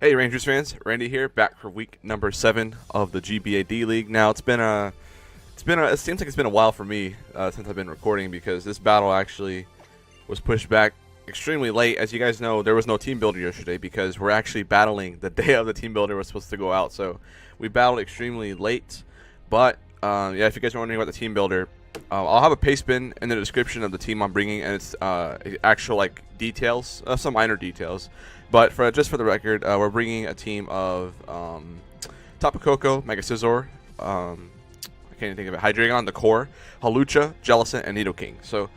Hey Rangers fans, Randy here, back for week number 7 of the GBA D League. Now it seems like it's been a while for me since I've been recording because this battle actually was pushed back extremely late. As you guys know, there was no team builder yesterday because we're actually battling the day of the team builder was supposed to go out. So we battled extremely late. But yeah, if you guys are wondering about the team builder, I'll have a paste bin in the description of the team I'm bringing, and it's actual like details, some minor details. But just for the record, we're bringing a team of Tapu Koko, Mega Scizor, I can't even think of it, Hydreigon, the core, Hawlucha, Jellicent, and Nidoking. So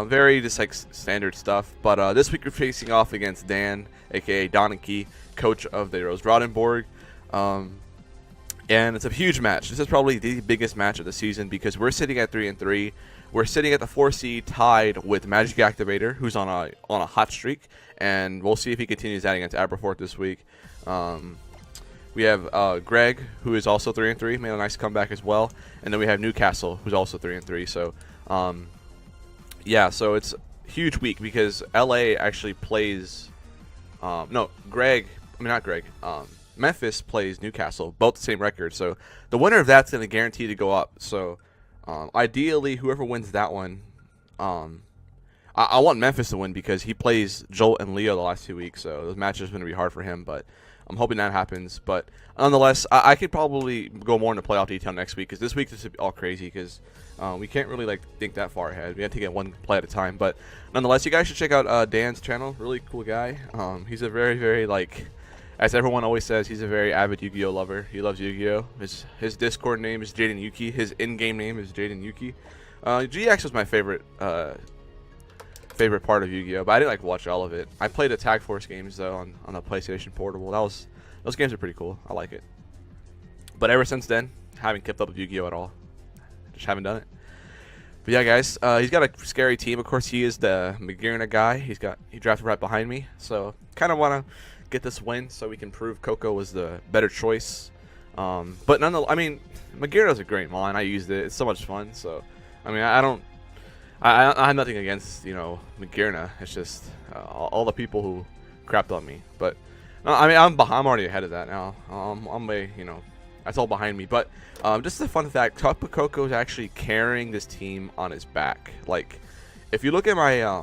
very just like standard stuff. But this week we're facing off against Dan, aka Danekii, coach of the Roseradenborg. And it's a huge match. This is probably the biggest match of the season because we're sitting at 3-3. We're sitting at the 4 seed tied with Magic Activator, who's on a hot streak, and we'll see if he continues that against Aberforth this week. We have Greg, who is also 3-3, made a nice comeback as well, and then we have Newcastle, who's also 3-3. So, yeah, so it's a huge week because LA actually plays. Memphis plays Newcastle, both the same record. So the winner of that's going to guarantee to go up. So ideally, whoever wins that one, I want Memphis to win because he plays Jolt and Leo the last 2 weeks. So those matches are going to be hard for him, but I'm hoping that happens. But nonetheless, I could probably go more into playoff detail next week because this week this is all crazy because we can't really like think that far ahead. We have to get one play at a time. But nonetheless, you guys should check out Dan's channel. Really cool guy. He's a very, very like, as everyone always says, he's a very avid Yu-Gi-Oh lover. He loves Yu-Gi-Oh. His Discord name is Jaden Yuki. His in-game name is Jaden Yuki. GX was my favorite part of Yu-Gi-Oh, but I didn't like watch all of it. I played the Tag Force games though on the PlayStation Portable. Those games are pretty cool. I like it. But ever since then, haven't kept up with Yu-Gi-Oh at all. Just haven't done it. But yeah, guys, he's got a scary team. Of course, he is the Magearna guy. He drafted right behind me, so kind of want to get this win so we can prove Koko was the better choice. But nonetheless, I mean, Magearna's a great mon. I used it. It's so much fun. So, I mean, I have nothing against, you know, Magearna. It's just all the people who crapped on me. But I mean, I'm already ahead of that now. You know, that's all behind me. But just a fun fact: Tapu Koko is actually carrying this team on his back. Like, if you look at my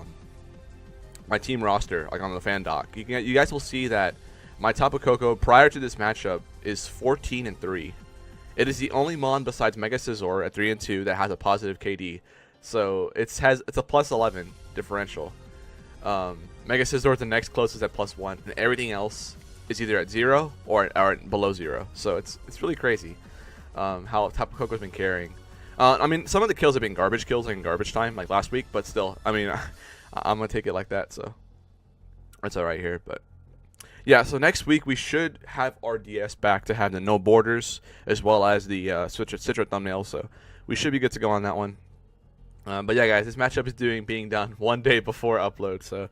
my team roster, like on the Fan Doc, you guys will see that my Tapu Koko prior to this matchup is 14-3. It is the only mon besides Mega Scizor at 3-2 that has a positive KD. So it's a plus 11 differential. Mega Scizor is the next closest at +1, and everything else is either at 0 or below 0. So it's really crazy how Tapu Koko's been carrying. I mean, some of the kills have been garbage kills in garbage time, like last week, but still, I mean, I'm gonna take it like that. So that's all right here, but. Yeah, so next week we should have our DS back to have the no borders as well as the Citra thumbnail, so we should be good to go on that one. But yeah, guys, this matchup is being done 1 day before upload, so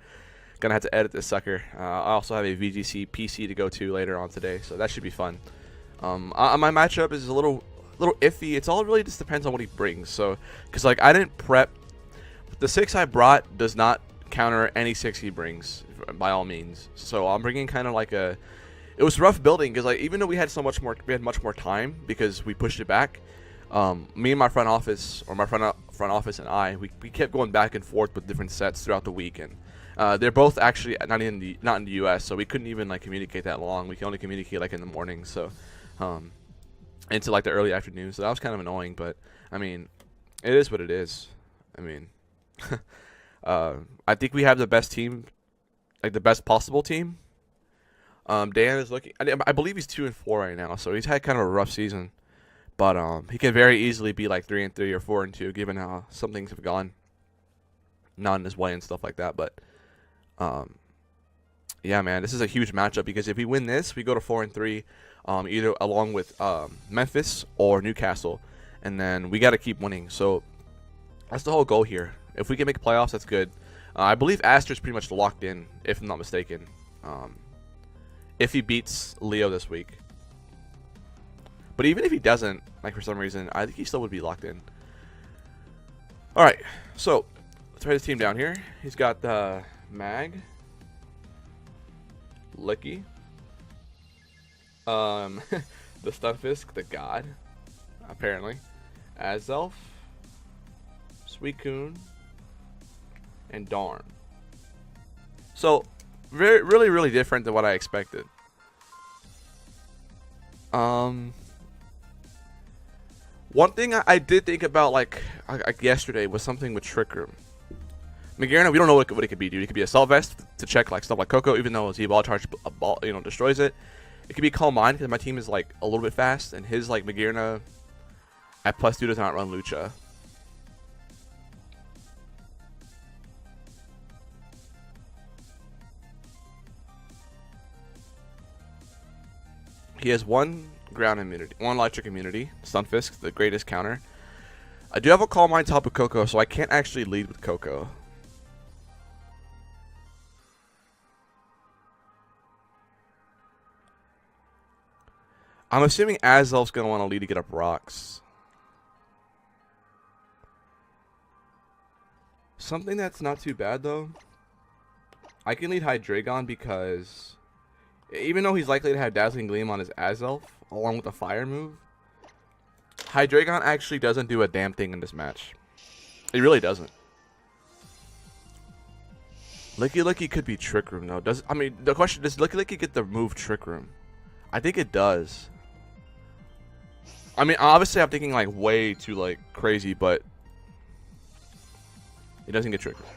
gonna have to edit this sucker. I also have a VGC PC to go to later on today, so that should be fun. My matchup is a little iffy. It's all really just depends on what he brings. So, cause like I didn't prep, the 6 I brought does not counter any 6 he brings by all means. So I'm bringing kind of like it was rough building because like even though we had much more time because we pushed it back. Me and my front office, or my front office and I, we kept going back and forth with different sets throughout the week, and they're both actually not in the US, so we couldn't even like communicate that long. We can only communicate like in the morning, so into like the early afternoon. So that was kind of annoying, but I mean, it is what it is. I mean, I think we have the best team, like the best possible team. Dan is looking. I believe he's 2-4 right now, so he's had kind of a rough season. But he can very easily be like 3-3 or 4-2, given how some things have gone not in his way and stuff like that. But yeah, man, this is a huge matchup because if we win this, we go to 4-3, either along with Memphis or Newcastle, and then we got to keep winning. So that's the whole goal here. If we can make playoffs, that's good. I believe Aster's pretty much locked in, if I'm not mistaken. If he beats Leo this week. But even if he doesn't, like for some reason, I think he still would be locked in. Alright, so let's write his team down here. He's got Mag, Licky, The Stunfisk, the God, apparently. Azelf, Suicune, and Darn. So, really different than what I expected. One thing I did think about like yesterday was something with Trick Room. Magearna, we don't know what it could be, dude. It could be Assault Vest to check like stuff like Coco, even though Z-Ball Charge destroys it. It could be Calm Mind because my team is like a little bit fast, and his like Magearna at +2 does not run Lucha. He has one ground immunity, one electric immunity. Stunfisk, the greatest counter. I do have a Calm Mind top of Coco, so I can't actually lead with Coco. I'm assuming Azelf's going to want to lead to get up rocks. Something that's not too bad, though. I can lead Hydreigon because even though he's likely to have Dazzling Gleam on his Azelf, along with a fire move, Hydreigon actually doesn't do a damn thing in this match. It really doesn't. Licky could be Trick Room, though. The question is, does Licky get the move Trick Room? I think it does. I mean, obviously I'm thinking like way too like crazy, but it doesn't get Trick Room.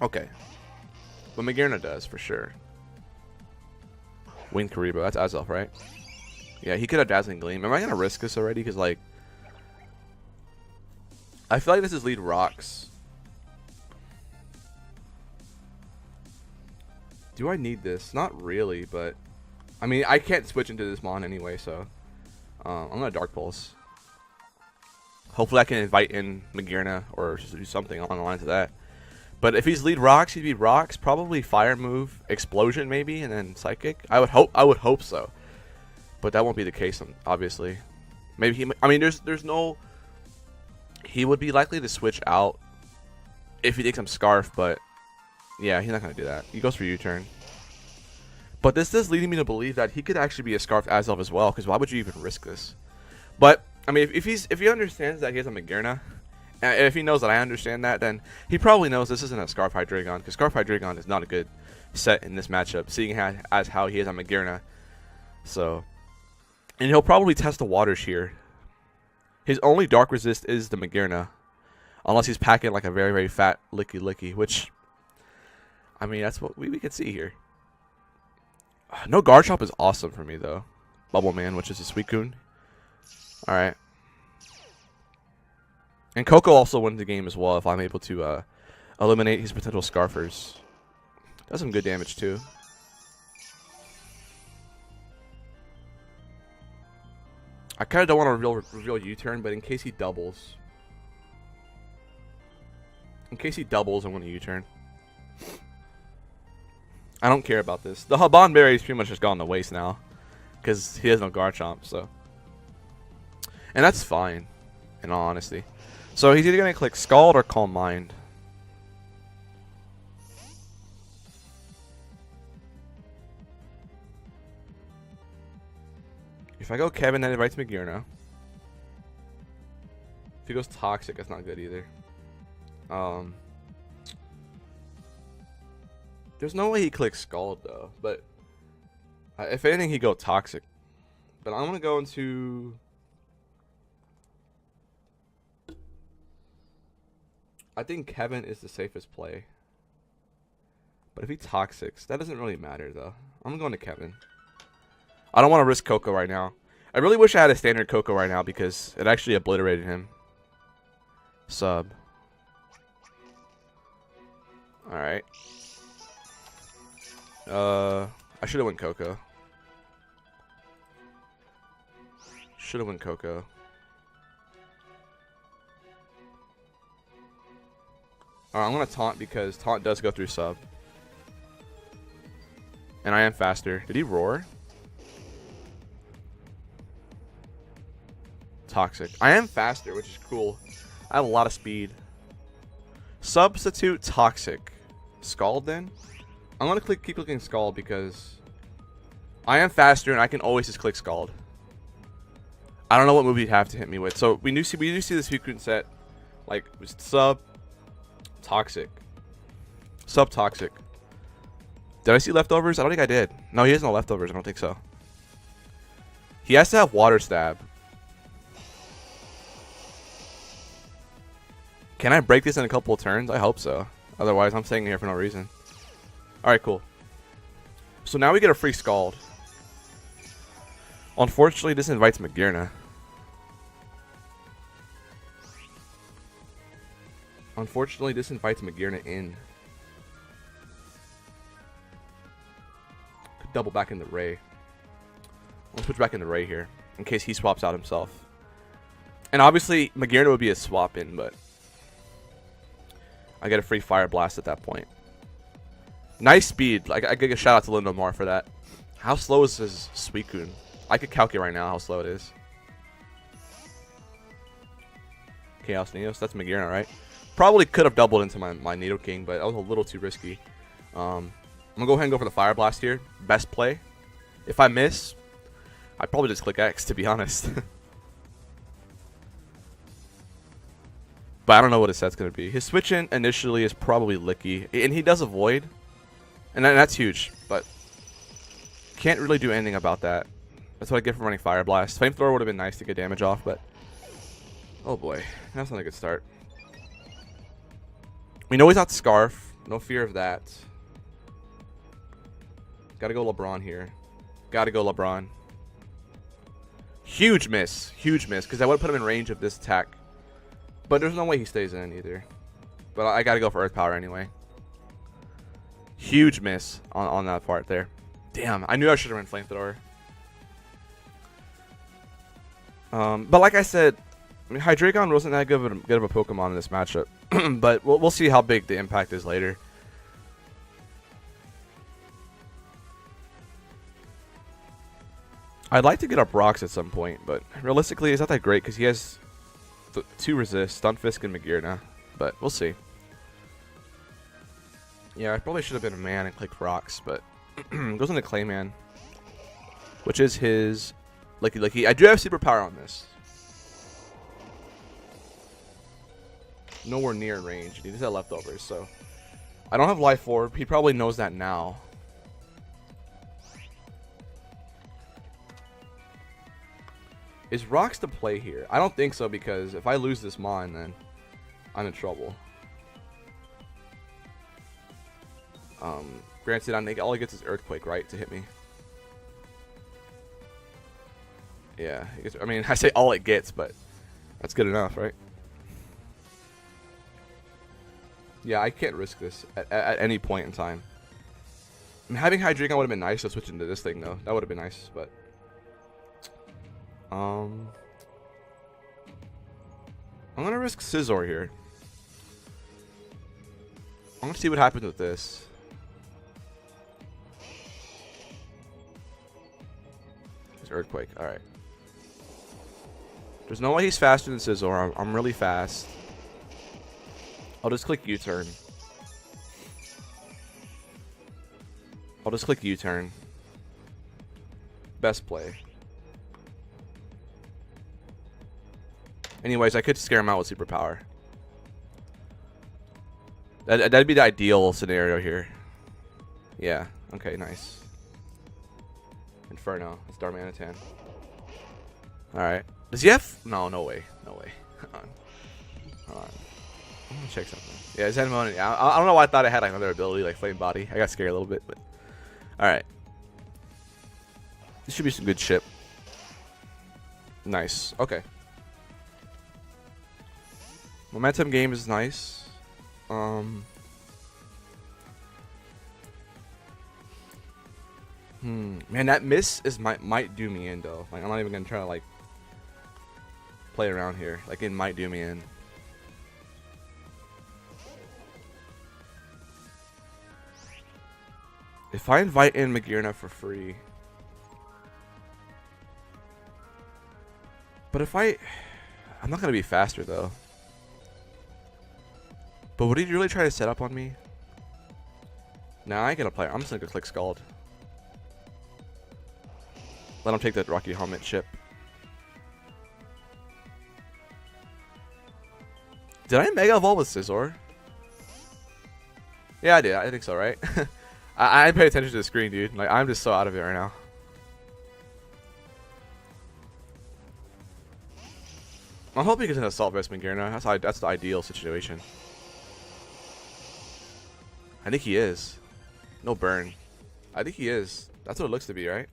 Okay. But Magearna does, for sure. Win Karibo. That's Azelf, right? Yeah, he could have Dazzling Gleam. Am I going to risk this already? Because, like, I feel like this is lead rocks. Do I need this? Not really, but I mean, I can't switch into this Mon anyway, so I'm going to Dark Pulse. Hopefully I can invite in Magearna or just do something along the lines of that. But if he's lead rocks, he'd be rocks, probably fire move, explosion maybe, and then psychic. I would hope so. But that won't be the case, obviously. Maybe he, I mean, there's no, he would be likely to switch out if he takes some Scarf, but yeah, he's not going to do that. He goes for U-turn. But this is leading me to believe that he could actually be a Scarf Azelf as well, because why would you even risk this? But, I mean, if he understands that he has a Magearna, and if he knows that I understand that, then he probably knows this isn't a Scarf Hydreigon, because Scarf Hydreigon is not a good set in this matchup, seeing as how he is on Magearna. So, and he'll probably test the waters here. His only Dark Resist is the Magearna, unless he's packing like a very fat Licky, which, I mean, that's what we can see here. No Garchomp is awesome for me, though. Bubble Man, which is a Suicune. Alright. And Coco also wins the game as well if I'm able to eliminate his potential Scarfers. Does some good damage, too. I kind of don't want to reveal U-turn, but in case he doubles. I'm going to U-turn. I don't care about this. The Haban Berry is pretty much just gone to waste now, because he has no Garchomp, so. And that's fine, in all honesty. So he's either going to click Scald or Calm Mind. If I go Kevin, that invites Magearna. If he goes Toxic, that's not good either. There's no way he clicks Scald, though. But if anything, he'd go Toxic. But I'm going to go into... I think Kevin is the safest play. But if he Toxics, that doesn't really matter, though. I'm going to Kevin. I don't want to risk Coco right now. I really wish I had a standard Coco right now because it actually obliterated him. Sub. Alright. I should have went Coco. Alright, I'm going to taunt because taunt does go through sub. And I am faster. Did he roar? Toxic. I am faster, which is cool. I have a lot of speed. Substitute Toxic. Scald then? I'm going to keep clicking Scald because I am faster, and I can always just click Scald. I don't know what move he'd have to hit me with. So we do see this frequent set, like sub toxic. Sub toxic. Did I see leftovers? I don't think I did. No, he has no leftovers. I don't think so. He has to have water stab. Can I break this in a couple of turns? I hope so. Otherwise, I'm staying here for no reason. Alright, cool. So now we get a free Scald. Unfortunately, this invites Magearna. Unfortunately, this invites Magearna in. Could double back into Ray. I'll switch back into Ray here, in case he swaps out himself. And obviously, Magearna would be a swap in, but I get a free Fire Blast at that point. Nice speed. Like, I give a shout out to Lindomar for that. How slow is his Suicune? I could calculate right now how slow it is. Chaos Neos. That's Magearna, right? Probably could have doubled into my Nidoking, but that was a little too risky. I'm going to go ahead and go for the Fire Blast here. Best play. If I miss, I'd probably just click X, to be honest. But I don't know what his set's going to be. His switch in initially is probably Licky. And he does avoid. And that's huge. But can't really do anything about that. That's what I get from running Fire Blast. Flamethrower would have been nice to get damage off, but oh boy, that's not a good start. We know he's not Scarf. No fear of that. Gotta go LeBron here. Gotta go LeBron. Huge miss. Huge miss, because I would have put him in range of this attack. But there's no way he stays in either. But I gotta go for Earth Power anyway. Huge miss on that part there. Damn, I knew I should have run Flamethrower. But like I said, I mean, Hydreigon wasn't that good of a Pokemon in this matchup. But we'll see how big the impact is later. I'd like to get up Rocks at some point, but realistically, it's not that great because he has 2 resist, Stunfisk and Magearna. But we'll see. Yeah, I probably should have been a man and clicked Rocks, but goes into Clayman, which is his Licky. I do have superpower on this. Nowhere near range. He does have leftovers, so I don't have Life Orb. He probably knows that now. Is Rocks the play here? I don't think so, because if I lose this Mon, then I'm in trouble. Granted, all he gets is Earthquake, right, to hit me. Yeah, I mean, I say all it gets, but that's good enough, right? Yeah, I can't risk this at any point in time. I mean, having Hydreigon would have been nice to switch into this thing, though. That would have been nice, but I'm gonna risk Scizor here. I'm gonna see what happens with this. It's Earthquake. All right. There's no way he's faster than Scizor. I'm really fast. I'll just click U-turn. I'll just click U-turn. Best play. Anyways, I could scare him out with superpower. That'd be the ideal scenario here. Yeah. Okay, nice. Inferno. It's Darmanitan. Alright. Does he have... No, no way. No way. Hold on. Hold on. I'm gonna check something. Yeah, his Anemone. I don't know why I thought I had like another ability like Flame Body. I got scared a little bit, but... Alright. This should be some good shit. Nice. Okay. Momentum game is nice. Man, that miss is might do me in though. Like, I'm not even gonna try to like play around here. Like, it might do me in. If I invite in Magearna for free, but if I'm not gonna be faster though. But would he really try to set up on me? Nah, I ain't gonna play. I'm just gonna go click Scald. Let him take that Rocky Helmet chip. Did I Mega Evolve with Scizor? Yeah, I did. I think so, right? I didn't pay attention to the screen, dude. Like, I'm just so out of it right now. I'm hoping he gets an Assault Vest Magearna. That's the ideal situation. I think he is. No burn. I think he is. That's what it looks to be, right?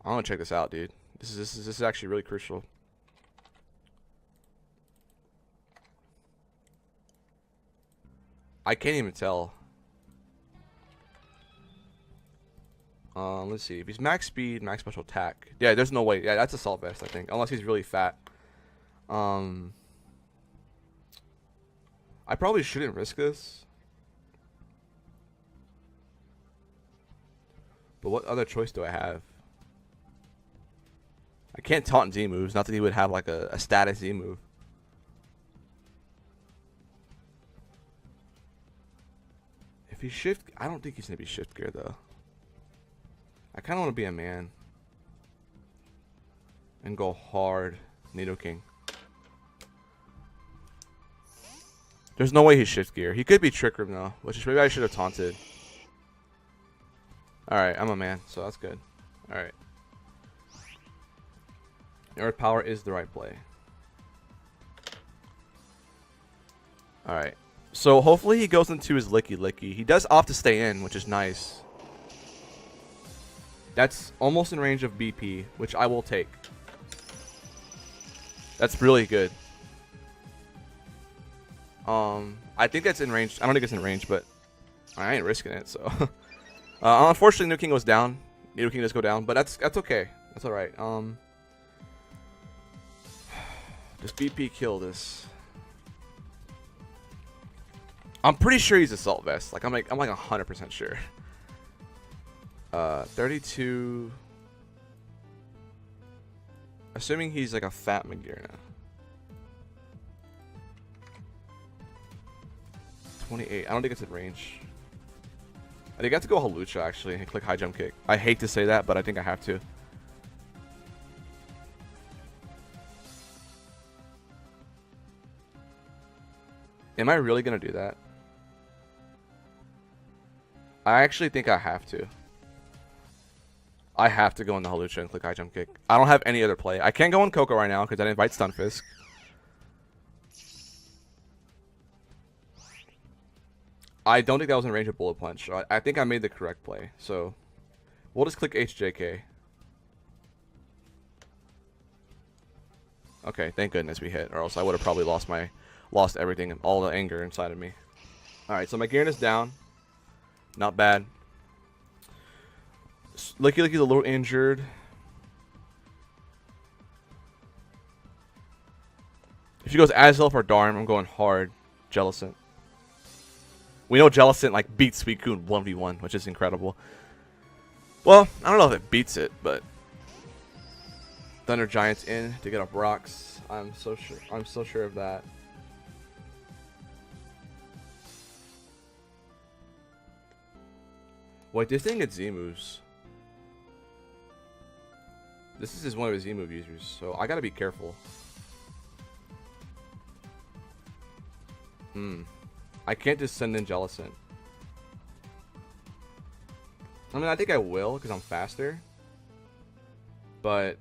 I want to check this out, dude. This is actually really crucial. I can't even tell. Let's see. If he's max speed, max special attack. Yeah, there's no way. Yeah, that's Assault Vest, I think. Unless he's really fat. I probably shouldn't risk this. But what other choice do I have? I can't taunt Z moves. Not that he would have like a status Z move. If he shift, I don't think he's gonna be shift gear though. I kind of want to be a man and go hard Nidoking. There's no way he's shift gear. He could be Trick Room though, which is maybe I should have taunted. Alright, I'm a man, so that's good. Alright. Earth Power is the right play. Alright. So hopefully he goes into his Licky Licky. He does opt to stay in, which is nice. That's almost in range of BP, which I will take. That's really good. I think that's in range. I don't think it's in range, but I ain't risking it, so. Unfortunately, Nidoking goes down. Nidoking does go down, but that's okay. That's alright. Does BP kill this? I'm pretty sure he's Assault Vest. Like I'm like 100% sure. 32. Assuming he's like a fat Magearna. 28. I don't think it's in range. I think I have to go Hawlucha actually and click High Jump Kick. I hate to say that, but I think I have to. Am I really gonna do that? I actually think I have to. I have to go into Hawlucha and click High Jump Kick. I don't have any other play. I can't go on Coco right now because I didn't invite Stunfisk. I don't think that was in range of Bullet Punch. So I think I made the correct play. So we'll just click HJK. Okay, thank goodness we hit, or else I would have probably lost everything and all the anger inside of me. Alright, so my Magearna's down. Not bad. Licky Licky's a little injured. If she goes Azelf or Darm, I'm going hard Jellicent. We know Jellicent like beats Suicune 1v1, which is incredible. Well, I don't know if it beats it, but Thunder Giant's in to get up rocks. I'm so sure of that. Wait, this thing gets Z moves. This is one of his Z move users, so I gotta be careful. I can't just send in Jellicent. I mean, I think I will because I'm faster. But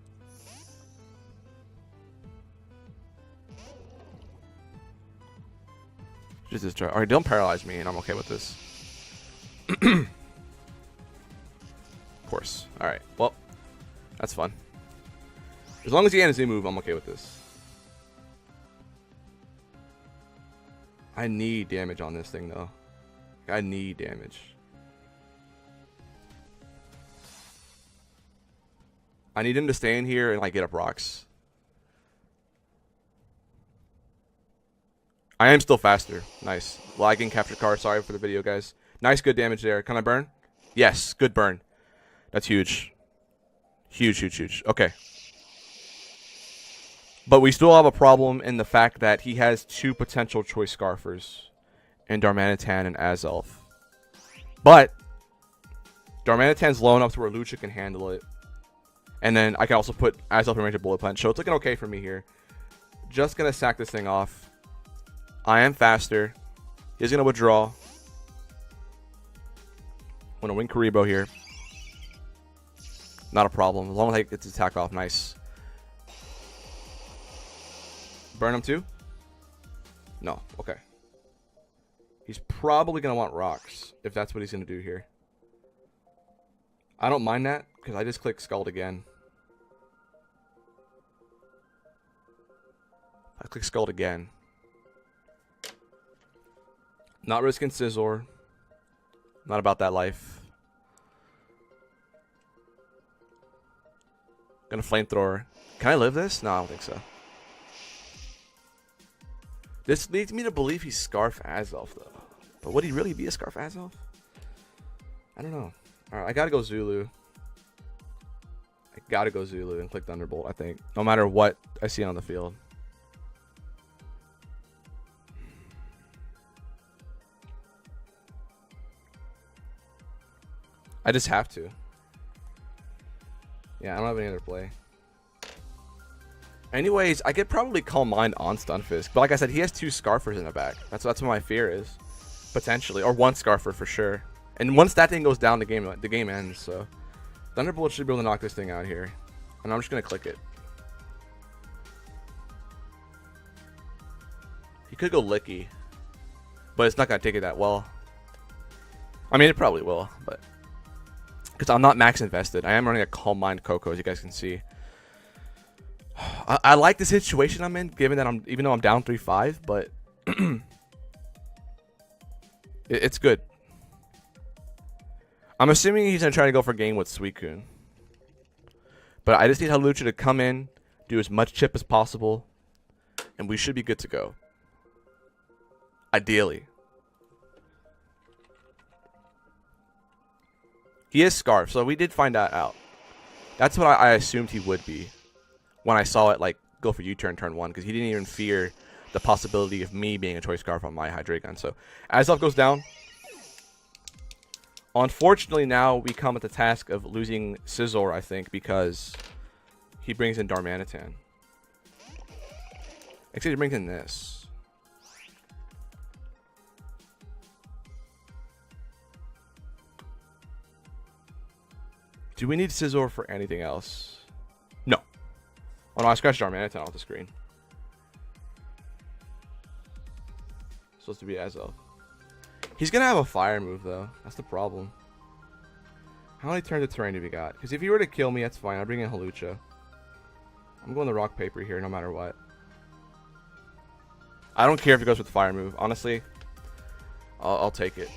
just try. Alright, don't paralyze me, and I'm okay with this. Of course. Alright, well, that's fun. As long as he had a Z move, I'm okay with this. I need damage on this thing, though. I need damage. I need him to stay in here and, like, get up rocks. I am still faster. Nice. Lagging capture card. Sorry for the video, guys. Nice, good damage there. Can I burn? Yes, good burn. That's huge. Huge, huge, huge. Okay. But we still have a problem in the fact that he has two potential choice Scarfers in Darmanitan and Azelf. But Darmanitan's low enough to where Lucha can handle it. And then I can also put Azelf in range of Bullet Punch. So it's looking okay for me here. Just going to sack this thing off. I am faster. He's going to withdraw. I'm going to win Karibo here. Not a problem. As long as I get this attack off. Nice. Burn him too? No. Okay. He's probably going to want rocks, if that's what he's going to do here. I don't mind that, because I just click Scald again. I click Scald again. Not risking Scizor. Not about that life. Gonna Flamethrower. Can I live this? No, I don't think so. This leads me to believe he's Scarf Azelf, though. But would he really be a Scarf Azelf? I don't know. Alright, I gotta go Zulu. I gotta go Zulu and click Thunderbolt, I think. No matter what I see on the field. I just have to. Yeah, I don't have any other play. Anyways, I could probably Calm Mind on Stunfisk. But like I said, he has 2 Scarfers in the back. That's what my fear is. Potentially. Or 1 Scarfer for sure. And once that thing goes down, the game ends. So Thunderbolt should be able to knock this thing out here. And I'm just going to click it. He could go Licky. But it's not going to take it that well. I mean, it probably will. But because I'm not max invested. I am running a Calm Mind Coco, as you guys can see. I like the situation I'm in, given that even though I'm down 3-5, but it's good. I'm assuming he's gonna try to go for game with Suicune, but I just need Hawlucha to come in, do as much chip as possible, and we should be good to go. Ideally, he is Scarf, so we did find that out. That's what I assumed he would be when I saw it like go for U-turn turn 1, because he didn't even fear the possibility of me being a Choice Scarf on my Hydreigon. So Azelf goes down. Unfortunately, now we come at the task of losing Scizor, I think, because he brings in Darmanitan. Except he brings in this. Do we need Scizor for anything else? No. Oh no, I scratched Darmanitan off the screen. Supposed to be Azelf. He's gonna have a fire move though. That's the problem. How many turns of terrain do we got? Because if he were to kill me, that's fine. I'll bring in Hawlucha. I'm going the rock paper here no matter what. I don't care if he goes with the fire move. Honestly, I'll take it.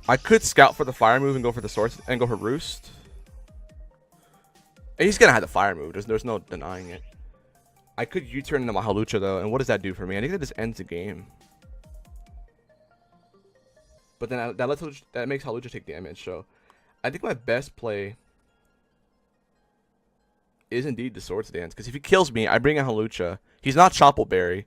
I could scout for the fire move and go for the swords and go for Roost. He's gonna have the fire move. There's no denying it. I could U-turn into my Hawlucha though, and what does that do for me? I think that just ends the game. But then that makes Hawlucha take damage. So I think my best play is indeed the Swords Dance, because if he kills me, I bring in Hawlucha. He's not Choppleberry.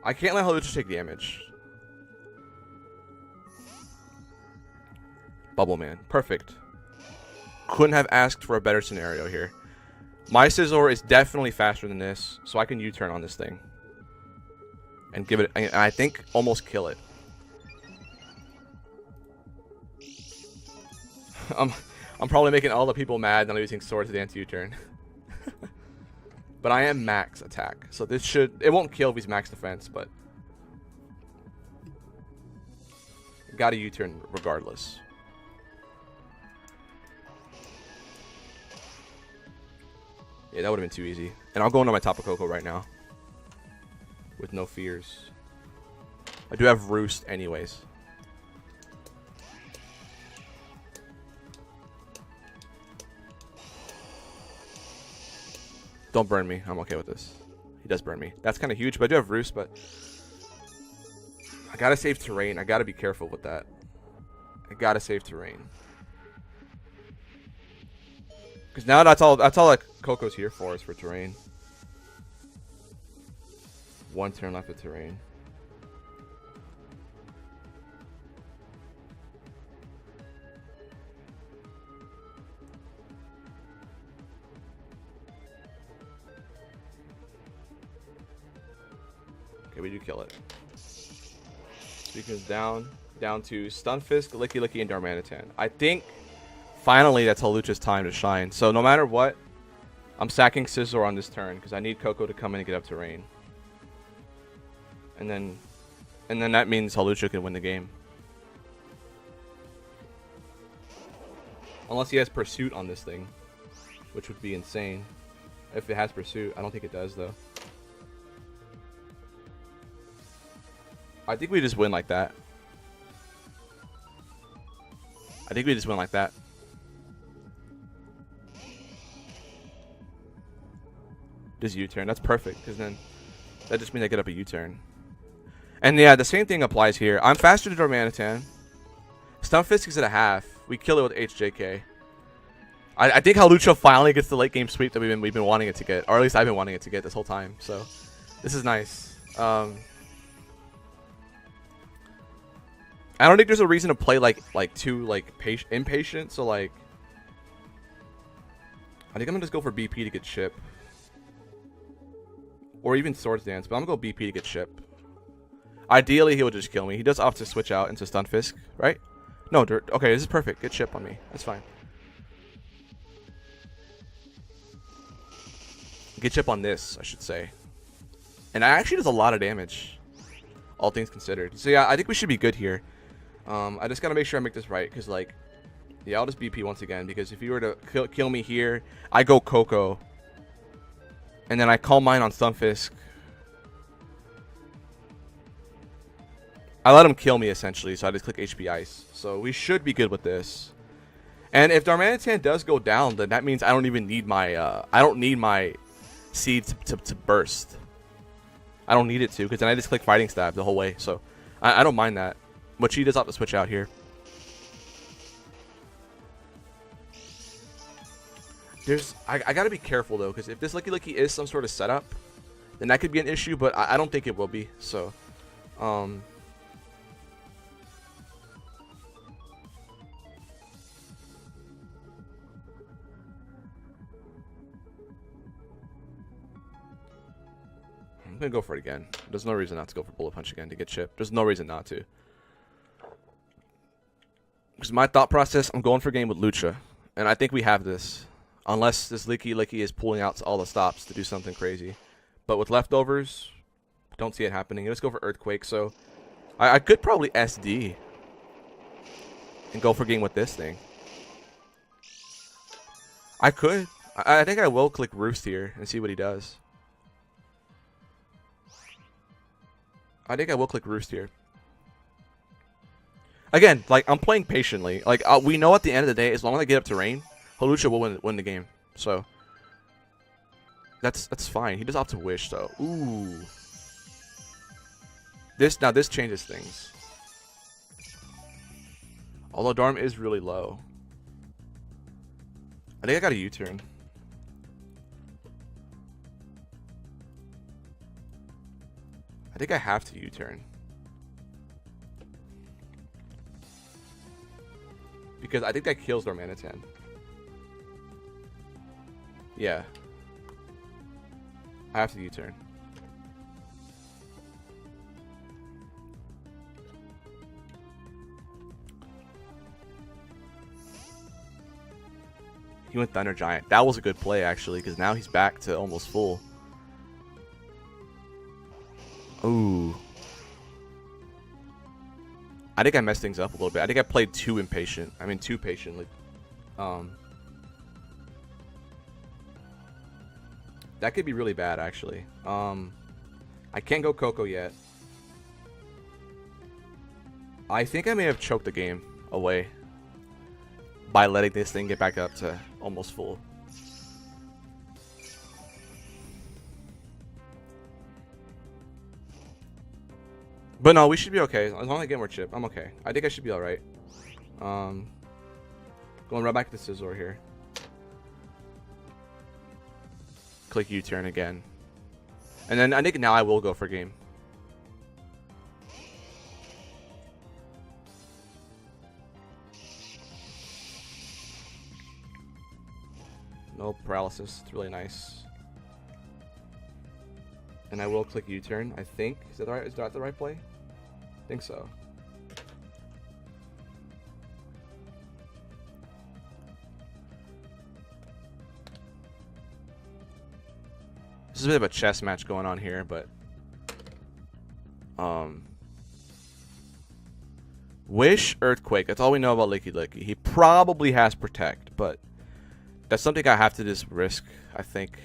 I can't let Hawlucha take damage. Bubble Man. Perfect. Couldn't have asked for a better scenario here. My Scizor is definitely faster than this, so I can U-turn on this thing. And give it, and I think almost kill it. I'm probably making all the people mad that I'm using Swords Dance U-turn. But I am max attack, so this it won't kill if he's max defense, but got a U-turn regardless. Yeah, that would have been too easy. And I'll go into my Tapu Koko right now with no fears. I do have Roost anyways. Don't burn me. I'm okay with this. does burn me. That's kind of huge, but I do have Roost, but I gotta save terrain. I gotta be careful with that. I gotta save terrain. Because now that's all like Coco's here for is for terrain. 1 turn left of terrain. Okay, we do kill it. Beacon's down to Stunfisk, Licky Licky, and Darmanitan. I think finally that's Hawlucha's time to shine. So no matter what, I'm sacking Scizor on this turn because I need Coco to come in and get up to rain. And then that means Hawlucha can win the game. Unless he has Pursuit on this thing, which would be insane. If it has Pursuit, I don't think it does though. I think we just win like that. Just U-turn. That's perfect, because then that just means I get up a U-turn. And yeah, the same thing applies here. I'm faster to Darmanitan. Stunfisk is at a half. We kill it with HJK. I think Hawlucha finally gets the late game sweep that we've been wanting it to get, or at least I've been wanting it to get this whole time. So this is nice. I don't think there's a reason to play like too impatient. So like, I think I'm gonna just go for BP to get Chip, or even Swords Dance. But I'm gonna go BP to get Chip. Ideally, he will just kill me. He does opt to switch out into Stunfisk, right? No, okay, this is perfect. Get Chip on me. That's fine. Get Chip on this, I should say. And it actually does a lot of damage, all things considered. So yeah, I think we should be good here. I just gotta make sure I make this right, because like, yeah, I'll just BP once again, because if you were to kill me here, I go Coco, and then I call mine on Stunfisk. I let him kill me essentially, so I just click HP Ice. So we should be good with this. And if Darmanitan does go down, then that means I don't even need my seed to burst. I don't need it to, because then I just click Fighting Stab the whole way. So I don't mind that. But she does have to switch out here. I gotta be careful though, because if this Licky Licky is some sort of setup, then that could be an issue, but I don't think it will be. So I'm gonna go for it again. There's no reason not to go for Bullet Punch again to get Chip. There's no reason not to. Because my thought process, I'm going for a game with Lucha. And I think we have this. Unless this Licky Licky is pulling out all the stops to do something crazy. But with leftovers, don't see it happening. Let's go for Earthquake. So I could probably SD and go for a game with this thing. I could. I think I will click Roost here and see what he does. I think I will click Roost here. Again, like, I'm playing patiently. Like, we know at the end of the day, as long as I get up to rain, Hawlucha will win the game. So that's fine. He does opt to Wish though. Ooh. This changes things. Although Darm is really low. I think I got a U-turn. I think I have to U-turn. Because I think that kills Darmanitan. Yeah. I have to U-turn. He went Thunder Giant. That was a good play, actually, because now he's back to almost full. Ooh. I think I messed things up a little bit. I think I played too impatient. I mean, too patiently. That could be really bad, actually. I can't go Coco yet. I think I may have choked the game away by letting this thing get back up to almost full. But no, we should be okay. As long as I get more chip, I'm okay. I think I should be alright. Going right back to Scizor here. Click U-turn again. And then I think now I will go for game. No paralysis. It's really nice. And I will click U-turn, I think. Is that the right play? I think so. This is a bit of a chess match going on here, but Wish, Earthquake. That's all we know about Licky. He probably has Protect, but that's something I have to just risk, I think.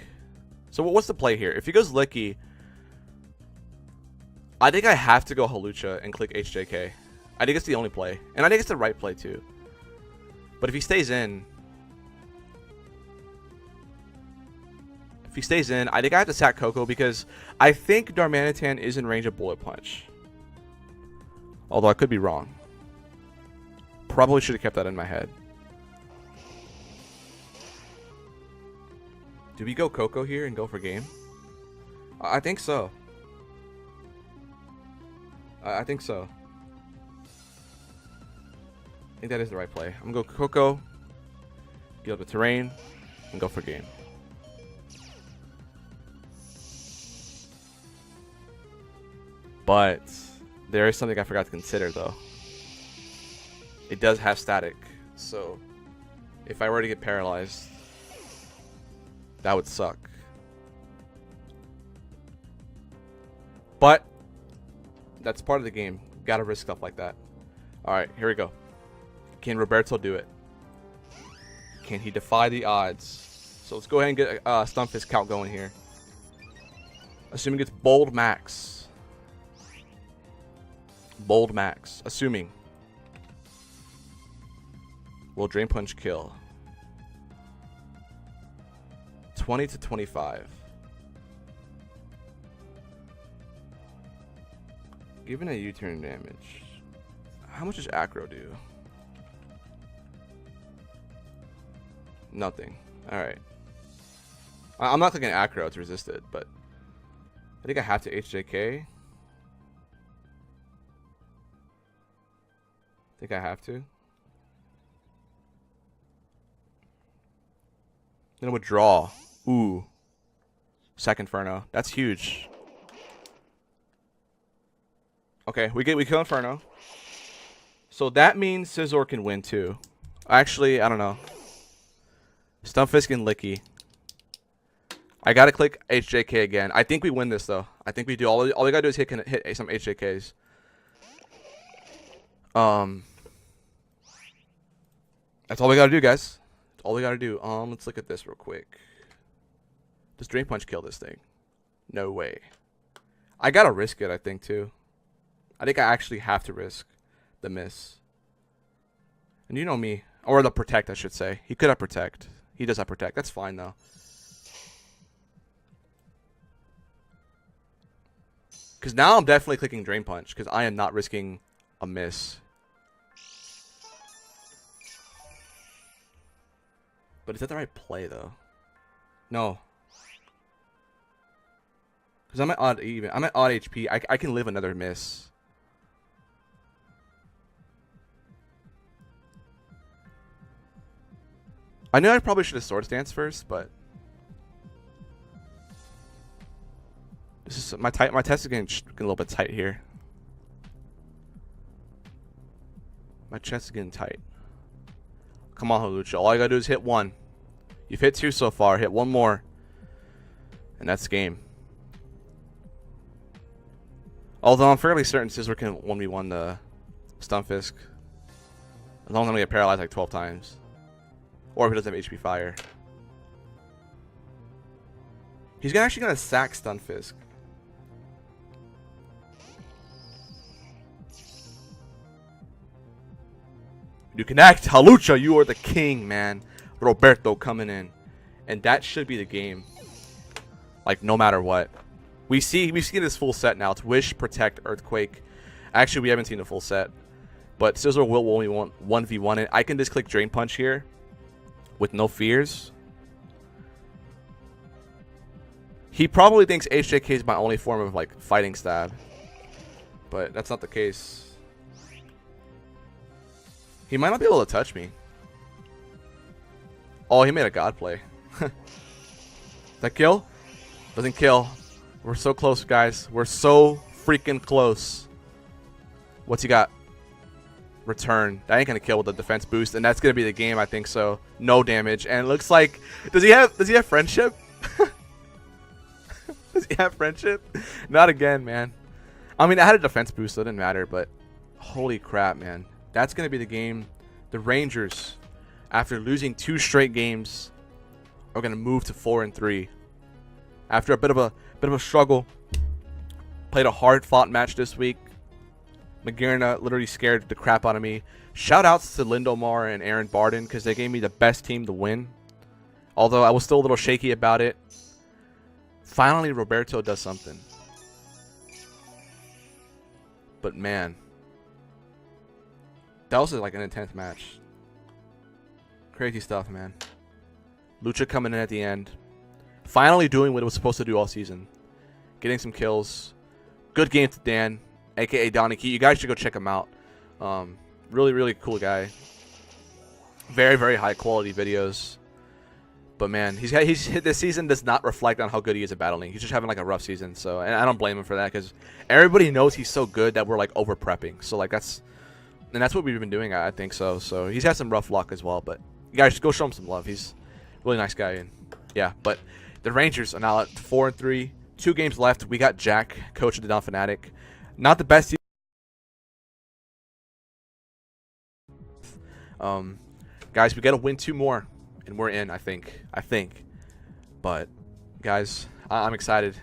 So what's the play here? If he goes Licky, I think I have to go Hawlucha and click HJK. I think it's the only play, and I think it's the right play too. But if he stays in, I think I have to sack Coco because I think Darmanitan is in range of Bullet Punch. Although I could be wrong. Probably should have kept that in my head. Do we go Coco here and go for game? I think so. I think so. I think that is the right play. I'm going to go Coco, get up the terrain, and go for game. But there is something I forgot to consider, though. It does have static, so if I were to get paralyzed, that would suck. But that's part of the game. Gotta risk stuff like that. Alright, here we go. Can Roberto do it? Can he defy the odds? So let's go ahead and get a Stunfisk count going here. Assuming it's Bold Max. Bold Max. Assuming. Will Drain Punch kill? 20 to 25. Given a U-turn damage, how much does Acro do? Nothing. Alright. I'm not clicking Acro to resist it, but I think I have to HJK. I think I have to. Then withdraw. Ooh. Second Inferno. That's huge. Okay, we kill Inferno. So that means Scizor can win too. Actually, I don't know. Stunfisk and Licky. I gotta click HJK again. I think we win this though. I think we do. All we gotta do is hit some HJKs. That's all we gotta do, guys. That's all we gotta do. Let's look at this real quick. Does Drain Punch kill this thing? No way. I gotta risk it, I think, too. I think I actually have to risk the miss. And you know me. Or the Protect, I should say. He could have Protect. He does have Protect. That's fine, though. Because now I'm definitely clicking Drain Punch. Because I am not risking a miss. But is that the right play, though? No. Because I'm at odd even. I'm at odd HP. I can live another miss. I know I probably should have Swords Dance first, but this is my test is getting a little bit tight here. My chest is getting tight. Come on, Hawlucha. All I gotta do is hit one. You've hit two so far. Hit one more, and that's game. Although I'm fairly certain Scizor can 1v1 the Stunfisk. As long as I'm gonna get paralyzed like 12 times. Or if he doesn't have HP Fire. He's actually gonna sack Stunfisk. You connect! Hawlucha, you are the king, man. Roberto coming in. And that should be the game. Like, no matter what. We see this full set now. It's Wish, Protect, Earthquake. Actually, we haven't seen the full set. But Scissor will only want 1v1 it. I can just click Drain Punch here with no fears. He probably thinks HJK is my only form of like fighting stab. But that's not the case. He might not be able to touch me. Oh, he made a god play. That kill? Doesn't kill. We're so close, guys. We're so freaking close. What's he got? Return. That ain't gonna kill with the defense boost, and that's gonna be the game. I think so. No damage, and it looks like does he have friendship? Does he have friendship? Not again, man. I mean, I had a defense boost, so it didn't matter. But holy crap, man, that's gonna be the game. The Rangers, after losing 2 straight games, are gonna move to 4-3. After a bit of a struggle, played a hard-fought match this week. Magirna literally scared the crap out of me. Shout outs to Lindomar and Aaron Barden because they gave me the best team to win. Although I was still a little shaky about it. Finally, Roberto does something. But man, that was like an intense match. Crazy stuff, man. Lucha coming in at the end. Finally doing what it was supposed to do all season. Getting some kills. Good game to Dan, aka Danekii. You guys should go check him out. Really, really cool guy. Very, very high quality videos. But man, this season does not reflect on how good he is at battling. He's just having like a rough season. So, and I don't blame him for that because everybody knows he's so good that we're like over prepping. So like that's what we've been doing. I think so. So he's had some rough luck as well. But you guys just go show him some love. He's a really nice guy. And yeah, but the Rangers are now at 4-3. 2 games left. We got Jack, coach of the Down Fanatic. Not the best team. Guys, we got to win 2 more, and we're in. I think. But guys, I'm excited.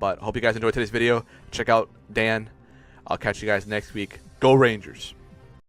But hope you guys enjoyed today's video. Check out Dan. I'll catch you guys next week. Go Rangers!